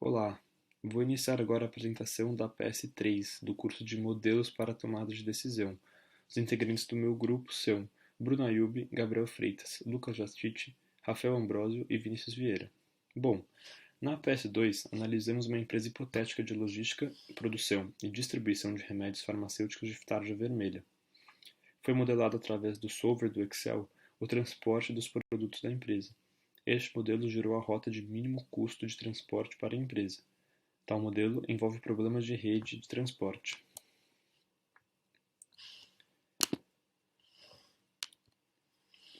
Olá, vou iniciar agora a apresentação da PS3 do curso de Modelos para Tomada de Decisão. Os integrantes do meu grupo são Bruno Ayub, Gabriel Freitas, Lucas Jastite, Rafael Ambrosio e Vinícius Vieira. Bom, na PS2 analisamos uma empresa hipotética de logística, produção e distribuição de remédios farmacêuticos de tarja vermelha. Foi modelado através do solver do Excel o transporte dos produtos da empresa. Este modelo gerou a rota de mínimo custo de transporte para a empresa. Tal modelo envolve problemas de rede de transporte.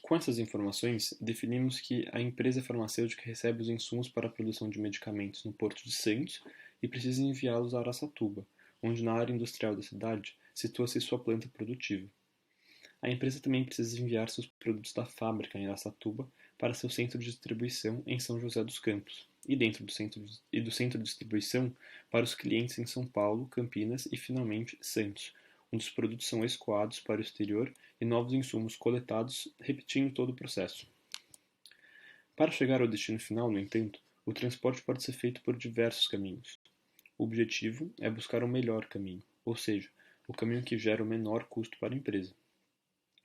Com essas informações, definimos que a empresa farmacêutica recebe os insumos para a produção de medicamentos no Porto de Santos e precisa enviá-los a Araçatuba, onde na área industrial da cidade situa-se sua planta produtiva. A empresa também precisa enviar seus produtos da fábrica em Araçatuba para seu centro de distribuição em São José dos Campos, e dentro do centro de distribuição para os clientes em São Paulo, Campinas e, finalmente, Santos, onde os produtos são escoados para o exterior e novos insumos coletados, repetindo todo o processo. Para chegar ao destino final, no entanto, o transporte pode ser feito por diversos caminhos. O objetivo é buscar o melhor caminho, ou seja, o caminho que gera o menor custo para a empresa.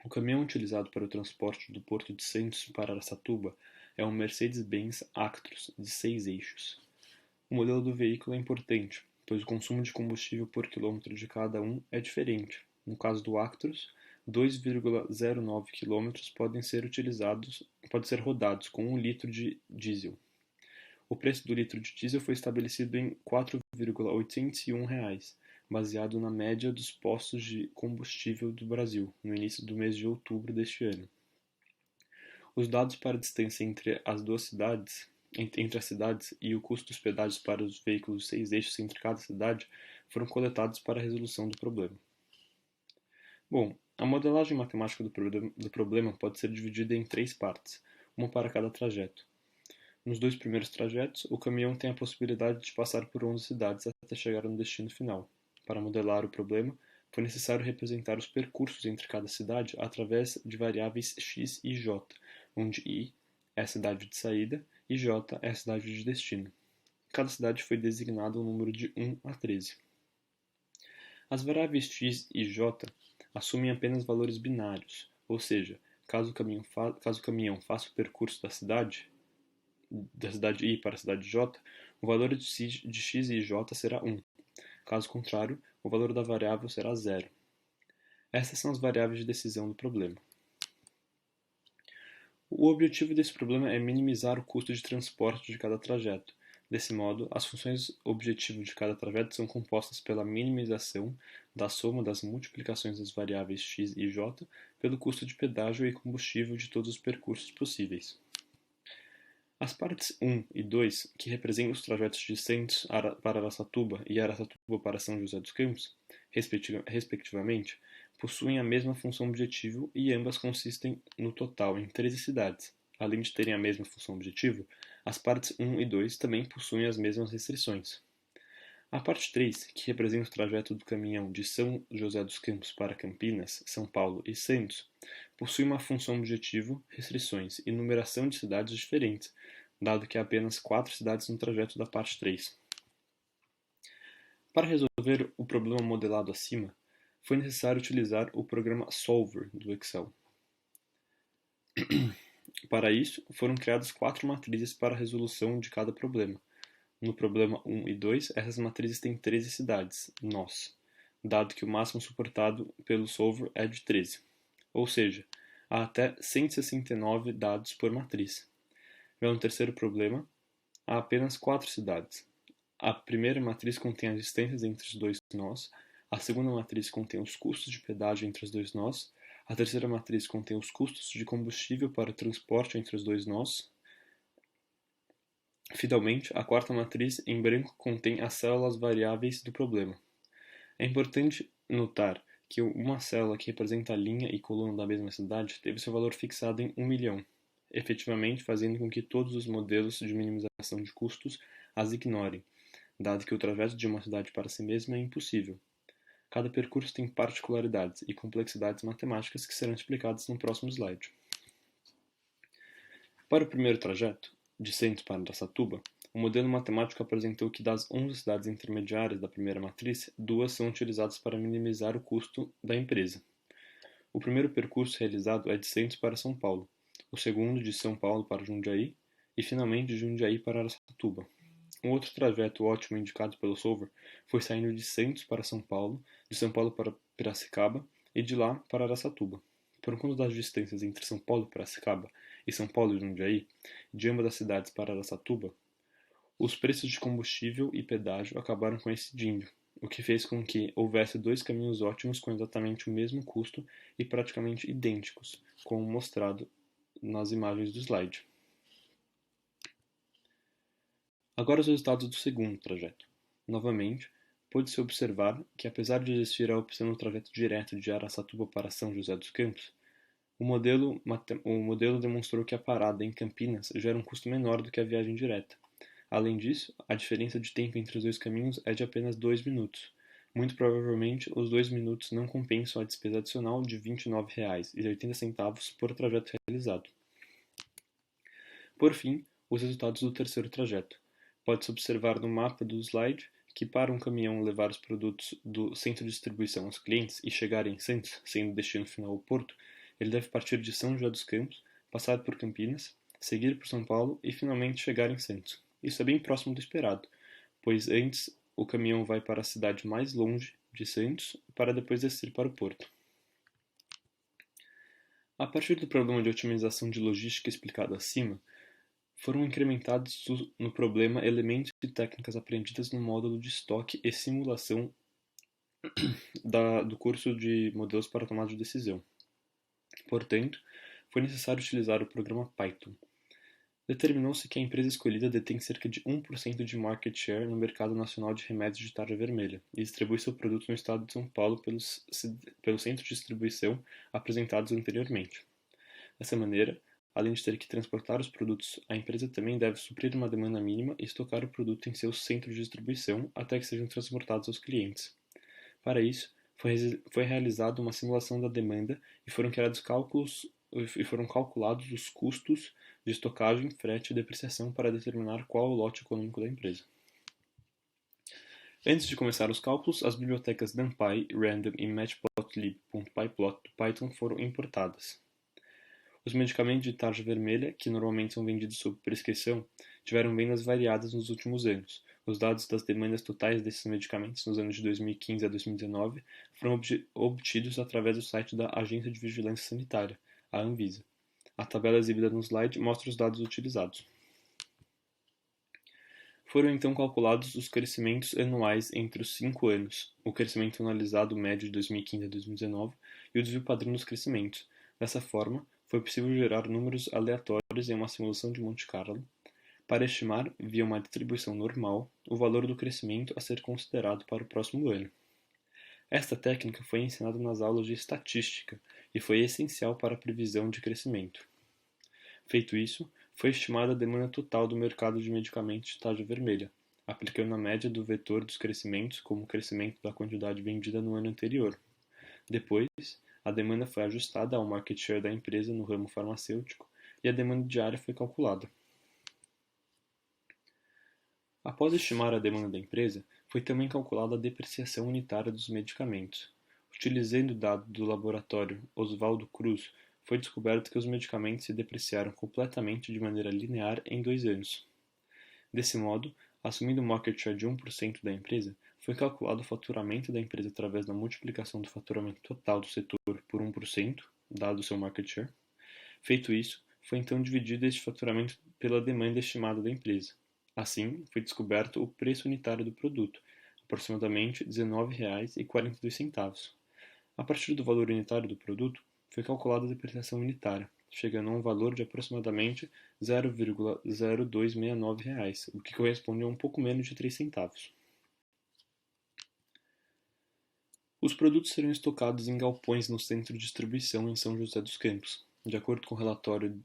O caminhão utilizado para o transporte do Porto de Santos para Araçatuba é um Mercedes-Benz Actros de 6 eixos. O modelo do veículo é importante, pois o consumo de combustível por quilômetro de cada um é diferente. No caso do Actros, 2,09 km podem ser rodados com 1 litro de diesel. O preço do litro de diesel foi estabelecido em R$ 4,801, baseado na média dos postos de combustível do Brasil, no início do mês de outubro deste ano. Os dados para a distância entre as cidades e o custo dos pedágios para os veículos de 6 eixos entre cada cidade foram coletados para a resolução do problema. Bom, a modelagem matemática do problema pode ser dividida em 3 partes, uma para cada trajeto. Nos 2 primeiros trajetos, o caminhão tem a possibilidade de passar por 11 cidades até chegar no destino final. Para modelar o problema, foi necessário representar os percursos entre cada cidade através de variáveis x e j, onde i é a cidade de saída e j é a cidade de destino. Cada cidade foi designado um número de 1 a 13. As variáveis x e j assumem apenas valores binários, ou seja, caso o caminhão faça o percurso da cidade I para a cidade J, o valor de x e j será 1. Caso contrário, o valor da variável será 0. Essas são as variáveis de decisão do problema. O objetivo desse problema é minimizar o custo de transporte de cada trajeto. Desse modo, as funções objetivo de cada trajeto são compostas pela minimização da soma das multiplicações das variáveis x e j pelo custo de pedágio e combustível de todos os percursos possíveis. As partes 1 e 2, que representam os trajetos de Santos para Araçatuba e Araçatuba para São José dos Campos, respectivamente, possuem a mesma função objetivo e ambas consistem no total em 13 cidades. Além de terem a mesma função objetivo, as partes 1 e 2 também possuem as mesmas restrições. A parte 3, que representa o trajeto do caminhão de São José dos Campos para Campinas, São Paulo e Santos, possui uma função objetivo, restrições e numeração de cidades diferentes, dado que há apenas 4 cidades no trajeto da parte 3. Para resolver o problema modelado acima, foi necessário utilizar o programa Solver do Excel. Para isso, foram criadas 4 matrizes para a resolução de cada problema. No problema 1 e 2, essas matrizes têm 13 cidades, nós, dado que o máximo suportado pelo solver é de 13. Ou seja, há até 169 dados por matriz. Já no terceiro problema, há apenas 4 cidades. A primeira matriz contém as distâncias entre os 2 nós, a segunda matriz contém os custos de pedágio entre os 2 nós, a terceira matriz contém os custos de combustível para o transporte entre os 2 nós. Finalmente, a quarta matriz, em branco, contém as células variáveis do problema. É importante notar que uma célula que representa a linha e coluna da mesma cidade teve seu valor fixado em 1 milhão, efetivamente fazendo com que todos os modelos de minimização de custos as ignorem, dado que o trajeto de uma cidade para si mesma é impossível. Cada percurso tem particularidades e complexidades matemáticas que serão explicadas no próximo slide. Para o primeiro trajeto, de Santos para Araçatuba, O modelo matemático apresentou que das 11 cidades intermediárias da primeira matriz, 2 são utilizadas para minimizar o custo da empresa. O primeiro percurso realizado é de Santos para São Paulo, o segundo de São Paulo para Jundiaí e, finalmente, de Jundiaí para Araçatuba. Um outro trajeto ótimo indicado pelo Solver foi saindo de Santos para São Paulo, de São Paulo para Piracicaba e de lá para Araçatuba. Por conta das distâncias entre São Paulo e Piracicaba e São Paulo e Jundiaí, de ambas as cidades para Araçatuba, os preços de combustível e pedágio acabaram coincidindo, o que fez com que houvesse 2 caminhos ótimos com exatamente o mesmo custo e praticamente idênticos, como mostrado nas imagens do slide. Agora os resultados do segundo trajeto. Novamente, pôde-se observar que, apesar de existir a opção do trajeto direto de Araçatuba para São José dos Campos, o modelo demonstrou que a parada em Campinas gera um custo menor do que a viagem direta. Além disso, a diferença de tempo entre os dois caminhos é de apenas 2 minutos. Muito provavelmente, os 2 minutos não compensam a despesa adicional de R$ 29,80 por trajeto realizado. Por fim, os resultados do terceiro trajeto. Pode-se observar no mapa do slide que para um caminhão levar os produtos do centro de distribuição aos clientes e chegar em Santos, sendo o destino final o Porto, ele deve partir de São José dos Campos, passar por Campinas, seguir por São Paulo e finalmente chegar em Santos. Isso é bem próximo do esperado, pois antes o caminhão vai para a cidade mais longe de Santos para depois descer para o Porto. A partir do problema de otimização de logística explicado acima, foram incrementados no problema elementos e técnicas aprendidas no módulo de estoque e simulação do curso de modelos para tomada de decisão. Portanto, foi necessário utilizar o programa Python. Determinou-se que a empresa escolhida detém cerca de 1% de market share no mercado nacional de remédios de tarja vermelha e distribui seu produto no estado de São Paulo pelos centros de distribuição apresentados anteriormente. Dessa maneira, além de ter que transportar os produtos, a empresa também deve suprir uma demanda mínima e estocar o produto em seus centros de distribuição até que sejam transportados aos clientes. Para isso, foi realizada uma simulação da demanda e foram calculados os custos de estocagem, frete e depreciação para determinar qual é o lote econômico da empresa. Antes de começar os cálculos, as bibliotecas NumPy, Random e Matplotlib.pyplot do Python foram importadas. Os medicamentos de tarja vermelha, que normalmente são vendidos sob prescrição, tiveram vendas variadas nos últimos anos. Os dados das demandas totais desses medicamentos nos anos de 2015 a 2019 foram obtidos através do site da Agência de Vigilância Sanitária, a Anvisa. A tabela exibida no slide mostra os dados utilizados. Foram então calculados os crescimentos anuais entre os 5 anos, o crescimento anualizado médio de 2015 a 2019 e o desvio padrão dos crescimentos. Dessa forma, foi possível gerar números aleatórios em uma simulação de Monte Carlo para estimar, via uma distribuição normal, o valor do crescimento a ser considerado para o próximo ano. Esta técnica foi ensinada nas aulas de estatística e foi essencial para a previsão de crescimento. Feito isso, foi estimada a demanda total do mercado de medicamentos de tarja vermelha, aplicando a média do vetor dos crescimentos como o crescimento da quantidade vendida no ano anterior. Depois, a demanda foi ajustada ao market share da empresa no ramo farmacêutico e a demanda diária foi calculada. Após estimar a demanda da empresa, foi também calculada a depreciação unitária dos medicamentos. Utilizando o dado do laboratório Oswaldo Cruz, foi descoberto que os medicamentos se depreciaram completamente de maneira linear em 2 anos. Desse modo, assumindo o market share de 1% da empresa, foi calculado o faturamento da empresa através da multiplicação do faturamento total do setor por 1%, dado o seu market share. Feito isso, foi então dividido este faturamento pela demanda estimada da empresa. Assim, foi descoberto o preço unitário do produto, aproximadamente R$ 19,42. A partir do valor unitário do produto, foi calculada a depreciação unitária, chegando a um valor de aproximadamente R$ 0,0269, o que corresponde a um pouco menos de 3 centavos. Os produtos serão estocados em galpões no centro de distribuição em São José dos Campos. De acordo com o relatório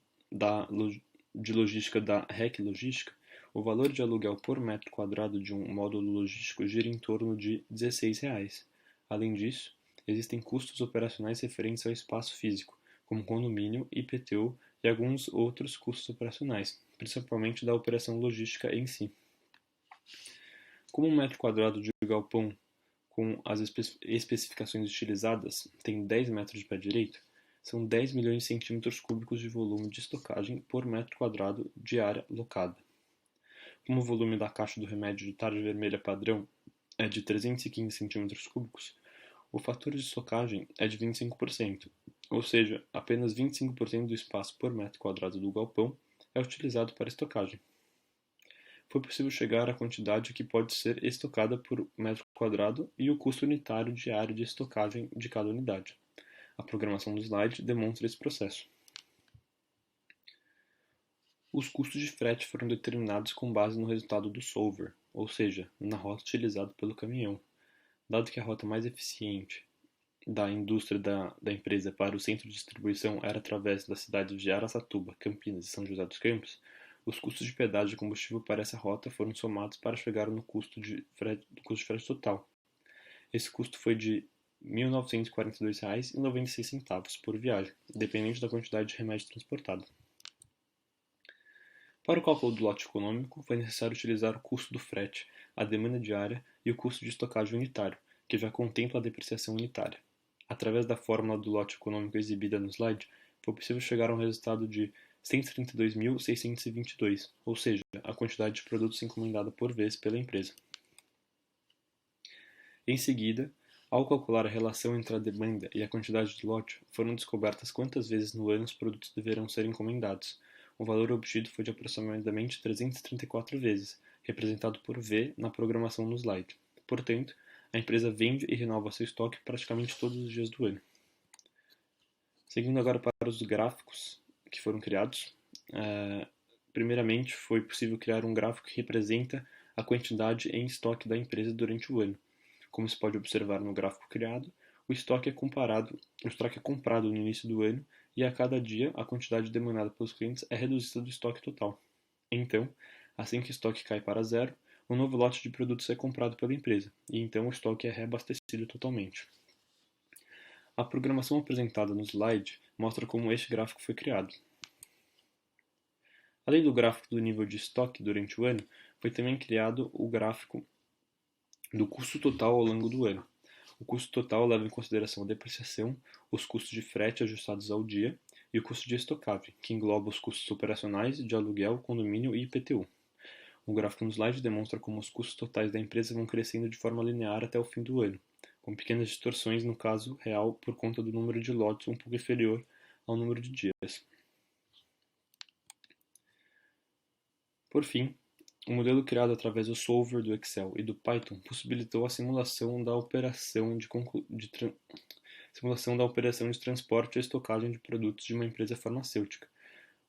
de logística da REC Logística, o valor de aluguel por metro quadrado de um módulo logístico gira em torno de R$ 16. Além disso, existem custos operacionais referentes ao espaço físico, como condomínio, IPTU e alguns outros custos operacionais, principalmente da operação logística em si. Como um metro quadrado de galpão com as especificações utilizadas tem 10 metros de pé direito, são 10 milhões de centímetros cúbicos de volume de estocagem por metro quadrado de área locada. Como o volume da caixa do remédio de tarja vermelha padrão é de 315 centímetros cúbicos, o fator de estocagem é de 25%, ou seja, apenas 25% do espaço por metro quadrado do galpão é utilizado para estocagem. Foi possível chegar à quantidade que pode ser estocada por metro quadrado e o custo unitário de área de estocagem de cada unidade. A programação do slide demonstra esse processo. Os custos de frete foram determinados com base no resultado do solver, ou seja, na rota utilizada pelo caminhão. Dado que a rota mais eficiente da indústria da empresa para o centro de distribuição era através das cidades de Araçatuba, Campinas e São José dos Campos, os custos de pedágio de combustível para essa rota foram somados para chegar no custo de frete total. Esse custo foi de R$ 1.942,96 por viagem, dependente da quantidade de remédio transportado. Para o cálculo do lote econômico, foi necessário utilizar o custo do frete, a demanda diária e o custo de estocagem unitário, que já contempla a depreciação unitária. Através da fórmula do lote econômico exibida no slide, foi possível chegar a um resultado de 132.622, ou seja, a quantidade de produtos encomendada por vez pela empresa. Em seguida, ao calcular a relação entre a demanda e a quantidade de lote, foram descobertas quantas vezes no ano os produtos deverão ser encomendados. O valor obtido foi de aproximadamente 334 vezes, representado por V na programação no slide. Portanto, a empresa vende e renova seu estoque praticamente todos os dias do ano. Seguindo agora para os gráficos que foram criados, primeiramente foi possível criar um gráfico que representa a quantidade em estoque da empresa durante o ano. Como se pode observar no gráfico criado, o estoque é comprado no início do ano e a cada dia a quantidade demandada pelos clientes é reduzida do estoque total. Então, assim que o estoque cai para zero, um novo lote de produtos é comprado pela empresa e então o estoque é reabastecido totalmente. A programação apresentada no slide mostra como este gráfico foi criado. Além do gráfico do nível de estoque durante o ano, foi também criado o gráfico do custo total ao longo do ano. O custo total leva em consideração a depreciação, os custos de frete ajustados ao dia e o custo de estocagem, que engloba os custos operacionais, de aluguel, condomínio e IPTU. O gráfico no slide demonstra como os custos totais da empresa vão crescendo de forma linear até o fim do ano, com pequenas distorções no caso real por conta do número de lotes um pouco inferior ao número de dias. Por fim, o modelo criado através do solver do Excel e do Python possibilitou a simulação da operação de transporte e estocagem de produtos de uma empresa farmacêutica.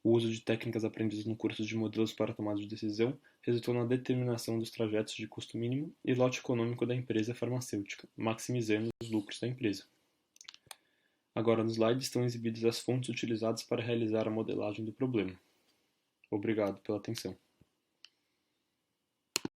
O uso de técnicas aprendidas no curso de modelos para tomada de decisão resultou na determinação dos trajetos de custo mínimo e lote econômico da empresa farmacêutica, maximizando os lucros da empresa. Agora no slide estão exibidas as fontes utilizadas para realizar a modelagem do problema. Obrigado pela atenção.